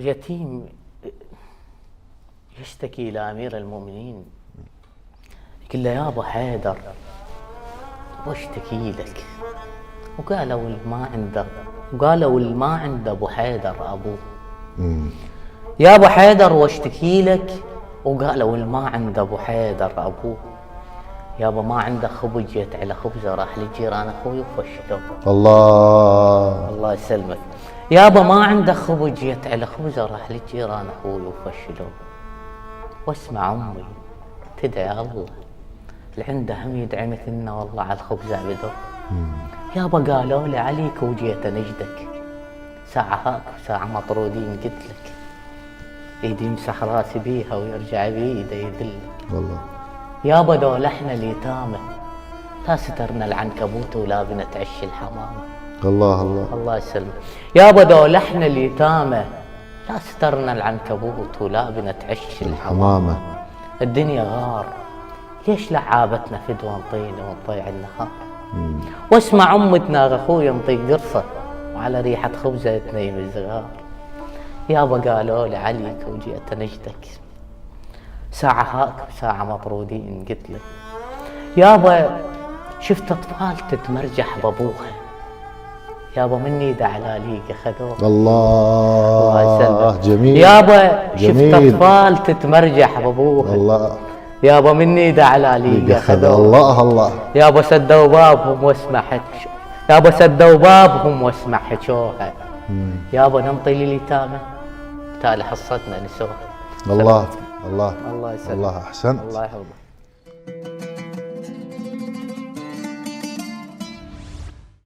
اليتيم يشتكي إلى أمير المؤمنين، يقول له يا أبو حيدر واشتكي لك. وقالوا ما عنده أبو حيدر أبوه. يا أبو حيدر واشتكي لك، وقالوا ما عنده أبو حيدر أبوه. يابا ما عنده خبز، جيت على خبزه راح لجيران أخوي وفشلوه. الله يسلمك. يابا ما عنده خبز، جيت على خبزه راح لجيران أخوي وفشلوه. واسمع أمي تدعي الله اللي عنده هم يدعي مثلنا والله على الخبز عبده. يابا قالوا لي عليك وجيت أنجدك، ساعة هاك وساعة مطرودين قلت لك، ايدي يمسح راسي بيها ويرجع بيده يدلك. والله يابا دول احنا اليتامى لا سترنا العنكبوت ولا بنتعش الحمامة. الله يسلمك. يابا دول احنا اليتامى لا سترنا العنكبوت ولا بنتعش الحمامة. الدنيا غار ليش لعابتنا فدوى نطين ونطيع النهار. واسمع امتنا اخوي نطي قرصة وعلى ريحة خبزة تنيم الزغار. يابا قالوا لي عليك وجيت نجدك، ساعة هاك وساعة مطرودين قلت لك. يابا شفت اطفال تتمرجح بابوها، يابا مني دعلاليق خذوها. الله جميل. يابا شفت اطفال تتمرجح بابوها، الله يابا مني دعلاليق خذوها. الله يابا سدوا بابهم واسمع حكوها. يابا ننطي لليتامى تالي حصتنا نسوها. الله يسلمك. الله احسنت. الله يحفظك.